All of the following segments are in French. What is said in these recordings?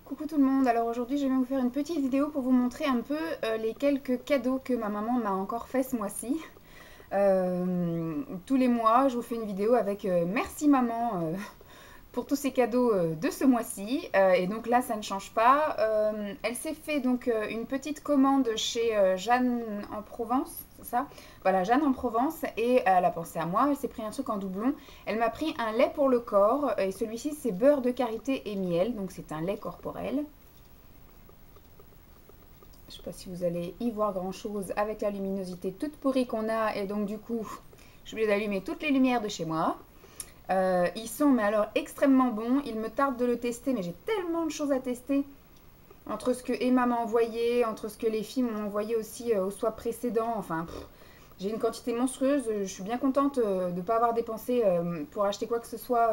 Coucou tout le monde, alors aujourd'hui je vais vous faire une petite vidéo pour vous montrer un peu les quelques cadeaux que ma maman m'a encore fait ce mois-ci. Tous les mois je vous fais une vidéo avec merci maman pour tous ces cadeaux de ce mois-ci. Et donc là ça ne change pas. Elle s'est fait donc une petite commande chez Jeanne en Provence, c'est ça? Voilà, Jeanne en Provence, et elle a pensé à moi, elle s'est pris un truc en doublon. Elle m'a pris un lait pour le corps, et celui-ci c'est beurre de karité et miel, donc c'est un lait corporel. Je ne sais pas si vous allez y voir grand chose avec la luminosité toute pourrie qu'on a, et donc du coup je voulais allumer toutes les lumières de chez moi. Ils sont mais alors extrêmement bons, il me tarde de le tester, mais j'ai tellement de choses à tester. Entre ce que Emma m'a envoyé, entre ce que les filles m'ont envoyé aussi au soir précédent, enfin j'ai une quantité monstrueuse. Je suis bien contente de ne pas avoir dépensé pour acheter quoi que ce soit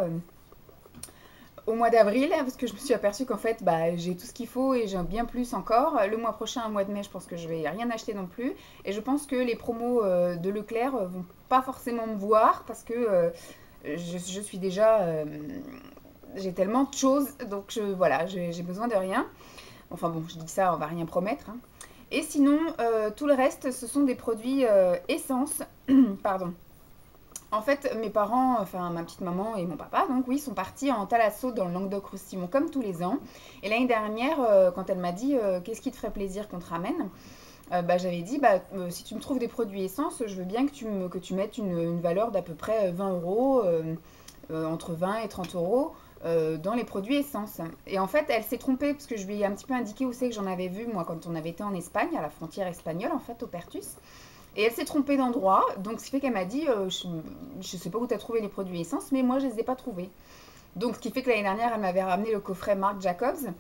au mois d'avril, parce que je me suis aperçue qu'en fait j'ai tout ce qu'il faut et j'ai bien plus encore. Le mois prochain, au mois de mai, je pense que je vais rien acheter non plus, et je pense que les promos de Leclerc vont pas forcément me voir parce que je suis déjà j'ai tellement de choses, donc voilà, j'ai besoin de rien. Enfin bon, je dis ça, on va rien promettre, hein. Et sinon, tout le reste, ce sont des produits essence. Pardon. En fait, mes parents, enfin ma petite maman et mon papa, donc oui, sont partis en thalasso dans le Languedoc-Roussillon comme tous les ans. Et l'année dernière, quand elle m'a dit qu'est-ce qui te ferait plaisir qu'on te ramène, j'avais dit si tu me trouves des produits essence, je veux bien que tu mettes une valeur d'à peu près 20 euros, entre 20 et 30 euros dans les produits essence. Et en fait, elle s'est trompée parce que je lui ai un petit peu indiqué où c'est que j'en avais vu, moi, quand on avait été en Espagne, à la frontière espagnole, en fait, au Pertus. Et elle s'est trompée d'endroit, donc ce qui fait qu'elle m'a dit je sais pas où tu as trouvé les produits essence, mais moi, je les ai pas trouvés. Donc, ce qui fait que l'année dernière, elle m'avait ramené le coffret Marc Jacobs,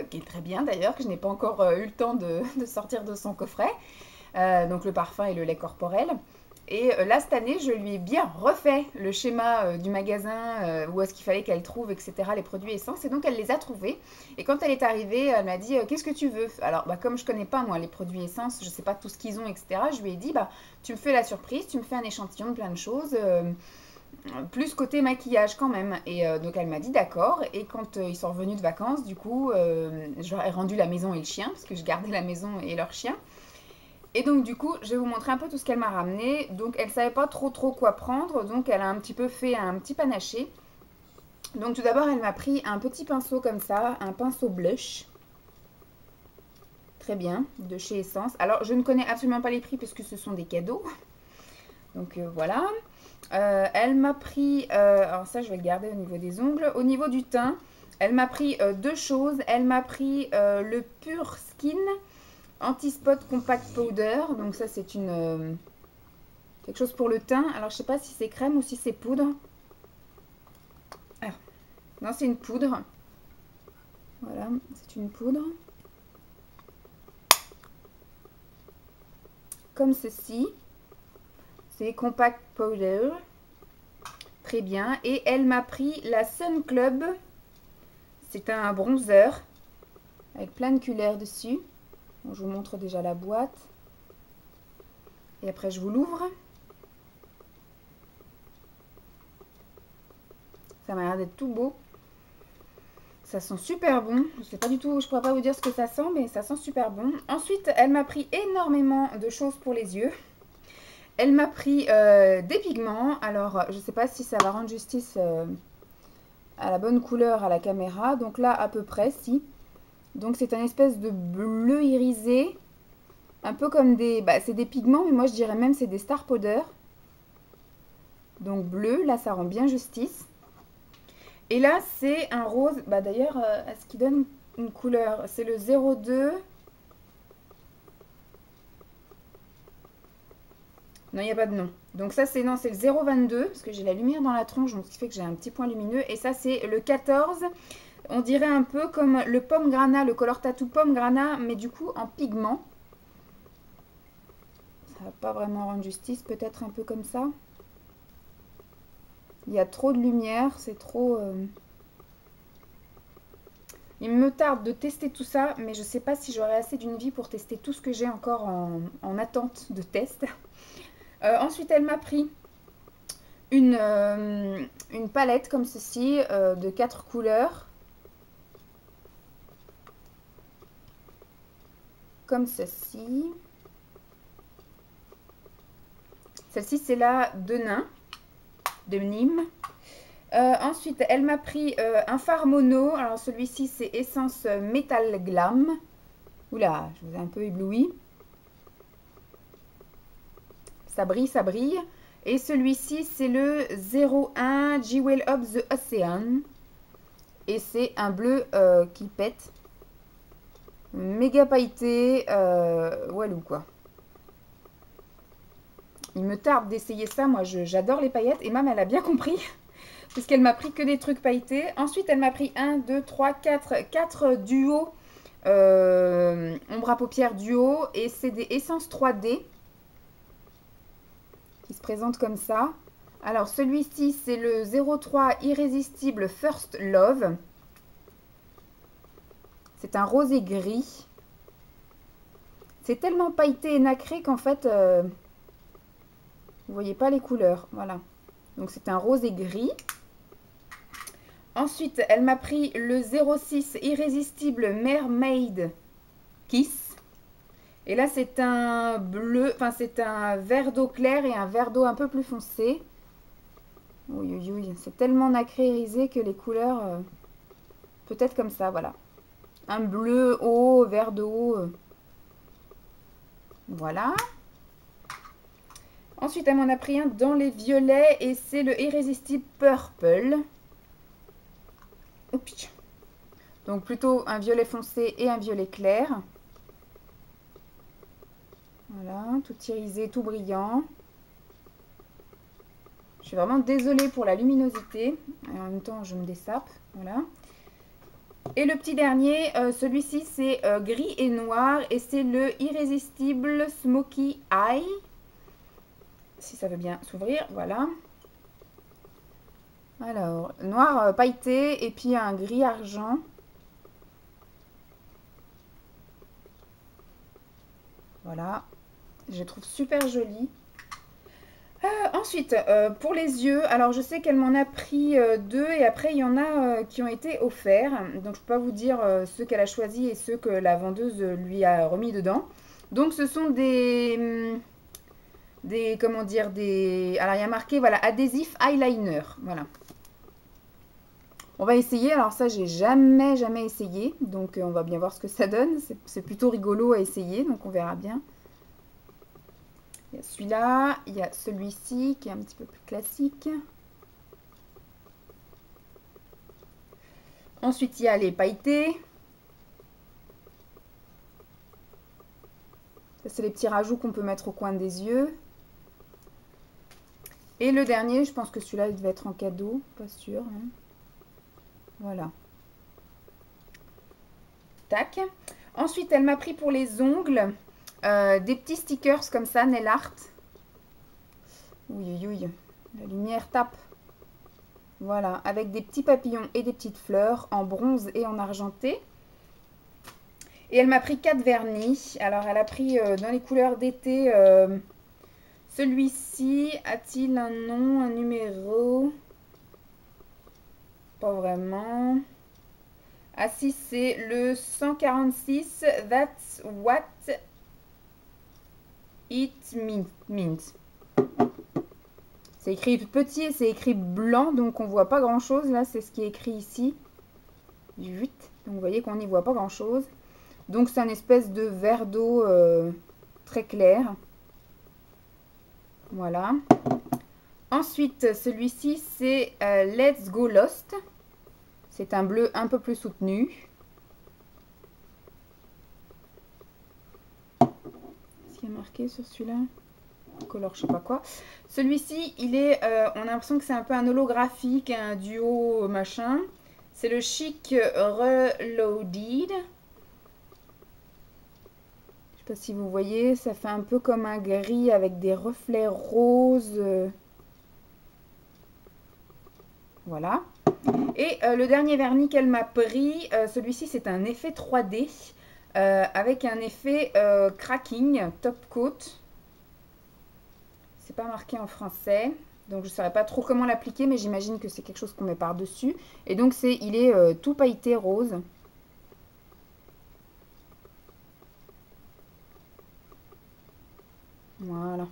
qui est très bien d'ailleurs, que je n'ai pas encore eu le temps de sortir de son coffret. Donc, le parfum et le lait corporel. Et là, cette année, je lui ai bien refait le schéma du magasin, où est-ce qu'il fallait qu'elle trouve, etc., les produits essence. Et donc, elle les a trouvés. Et quand elle est arrivée, elle m'a dit qu'est-ce que tu veux? Alors, comme je connais pas, moi, les produits essence, je sais pas tout ce qu'ils ont, etc., je lui ai dit tu me fais la surprise, tu me fais un échantillon de plein de choses. Plus côté maquillage quand même. Et donc elle m'a dit d'accord. Et quand ils sont revenus de vacances, du coup, je leur ai rendu la maison et le chien, parce que je gardais la maison et leur chien. Et donc du coup, je vais vous montrer un peu tout ce qu'elle m'a ramené. Donc elle savait pas trop quoi prendre, donc elle a un petit peu fait un petit panaché. Donc tout d'abord, elle m'a pris un petit pinceau comme ça, un pinceau blush. Très bien, de chez Essence. Alors je ne connais absolument pas les prix puisque ce sont des cadeaux. Donc voilà. Elle m'a pris, alors ça je vais le garder au niveau des ongles. Au niveau du teint, elle m'a pris deux choses. Elle m'a pris le Pure Skin Anti-Spot Compact Powder. Donc ça c'est une quelque chose pour le teint. Alors je sais pas si c'est crème ou si c'est poudre. Ah, non, c'est une poudre. Voilà, c'est une poudre. Comme ceci. C'est Compact Powder. Très bien. Et elle m'a pris la Sun Club. C'est un bronzer avec plein de couleurs dessus. Bon, je vous montre déjà la boîte. Et après, je vous l'ouvre. Ça m'a l'air d'être tout beau. Ça sent super bon. Je sais pas du tout, je pourrais pas vous dire ce que ça sent, mais ça sent super bon. Ensuite, elle m'a pris énormément de choses pour les yeux. Elle m'a pris des pigments. Alors, je sais pas si ça va rendre justice à la bonne couleur à la caméra. Donc là, à peu près, si. Donc c'est un espèce de bleu irisé. Un peu comme des... c'est des pigments, mais moi je dirais même c'est des star powder. Donc bleu, là ça rend bien justice. Et là c'est un rose, d'ailleurs, est-ce qu'il donne une couleur? C'est le 02. Non, il n'y a pas de nom. Donc ça c'est non, c'est le 022, parce que j'ai la lumière dans la tronche, donc ce qui fait que j'ai un petit point lumineux. Et ça c'est le 14. On dirait un peu comme le pomme grana, le Color Tattoo pomme grana, mais du coup en pigment. Ça va pas vraiment rendre justice, peut-être un peu comme ça. Il y a trop de lumière, c'est trop... Il me tarde de tester tout ça, mais je sais pas si j'aurai assez d'une vie pour tester tout ce que j'ai encore en attente de test. Ensuite, elle m'a pris une palette comme ceci, de 4 couleurs. comme ceci. Celle-ci, c'est la Denain, de Nîmes. Ensuite, elle m'a pris un fard mono. Alors, celui-ci, c'est Essence Metal Glam. Oula, je vous ai un peu ébloui. Ça brille, ça brille. Et celui-ci, c'est le 01 Jewel of the Ocean. Et c'est un bleu qui pète. Méga pailleté. Walou, quoi. Il me tarde d'essayer ça. Moi, j'adore les paillettes. Et même, elle a bien compris. Puisqu'elle m'a pris que des trucs pailletés. Ensuite, elle m'a pris 1, 2, 3, 4 duos. Ombre à paupières duo. Et c'est des essences 3D. Qui se présentent comme ça. Alors, celui-ci, c'est le 03 Irrésistible First Love. C'est un rosé gris. C'est tellement pailleté et nacré qu'en fait, vous voyez pas les couleurs. Voilà. Donc, c'est un rosé gris. Ensuite, elle m'a pris le 06 Irrésistible Mermaid Kiss. Et là, c'est un bleu, enfin, c'est un vert d'eau clair et un vert d'eau un peu plus foncé. Oui, oui, oui, c'est tellement nacré irisé que les couleurs, peut-être comme ça, voilà. Un bleu haut, vert d'eau. Voilà. Ensuite, elle m'en a pris un dans les violets et c'est le Irrésistible Purple. Oups. Donc plutôt un violet foncé et un violet clair. Voilà, tout irisé, tout brillant. Je suis vraiment désolée pour la luminosité. Et en même temps, je me dessape. Voilà. Et le petit dernier, celui-ci, c'est gris et noir. Et c'est le Irrésistible Smoky Eye. Si ça veut bien s'ouvrir, voilà. Alors, noir pailleté et puis un gris argent. Voilà. Je les trouve super jolis. Ensuite, pour les yeux, alors je sais qu'elle m'en a pris 2 et après il y en a qui ont été offerts. Donc je ne peux pas vous dire ceux qu'elle a choisis et ceux que la vendeuse lui a remis dedans. Donc ce sont comment dire, alors il y a marqué, voilà, adhésif eyeliner. Voilà. On va essayer, alors ça j'ai jamais essayé. Donc on va bien voir ce que ça donne. C'est plutôt rigolo à essayer, donc on verra bien. Il y a celui-là, il y a celui-ci qui est un petit peu plus classique. Ensuite, il y a les pailletés. Ça, c'est les petits rajouts qu'on peut mettre au coin des yeux. Et le dernier, je pense que celui-là, il devait être en cadeau. Pas sûr. Hein. Voilà. Tac. Ensuite, elle m'a pris pour les ongles des petits stickers comme ça, nail art. Oui, oui, oui. La lumière tape. Voilà, avec des petits papillons et des petites fleurs en bronze et en argenté. Et elle m'a pris 4 vernis. Alors, elle a pris dans les couleurs d'été, celui-ci. A-t-il un nom, un numéro? Pas vraiment. Ah si, c'est le 146. That's what it means. C'est écrit petit et c'est écrit blanc, donc on voit pas grand chose. Là, c'est ce qui est écrit ici. 8. Donc vous voyez qu'on n'y voit pas grand chose. Donc c'est un espèce de verre d'eau très clair. Voilà. Ensuite, celui-ci, c'est Let's Go Lost. C'est un bleu un peu plus soutenu. Qu'est-ce qu'il y a marqué sur celui-là? Color, je sais pas quoi. Celui-ci, il est, on a l'impression que c'est un peu un holographique, un duo machin. C'est le Chic Reloaded. Je sais pas si vous voyez, ça fait un peu comme un gris avec des reflets roses. Voilà. Et le dernier vernis qu'elle m'a pris, celui-ci c'est un effet 3D avec un effet cracking, top coat. C'est pas marqué en français, donc je ne saurais pas trop comment l'appliquer, mais j'imagine que c'est quelque chose qu'on met par-dessus. Et donc il est tout pailleté rose. Voilà.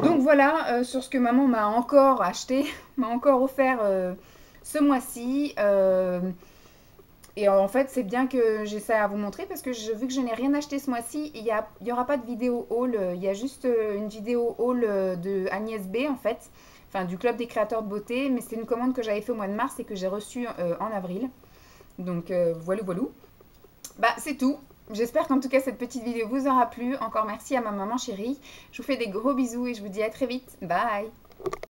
Donc voilà sur ce que maman m'a encore acheté, m'a encore offert ce mois-ci. Et en fait, c'est bien que j'ai ça à vous montrer parce que vu que je n'ai rien acheté ce mois-ci, il y aura pas de vidéo haul. Il y a juste une vidéo haul de Agnès B en fait, enfin du Club des créateurs de beauté. Mais c'est une commande que j'avais fait au mois de mars et que j'ai reçue en avril. Donc voilà, voilà. Bah c'est tout. J'espère qu'en tout cas cette petite vidéo vous aura plu. Encore merci à ma maman chérie. Je vous fais des gros bisous et je vous dis à très vite. Bye!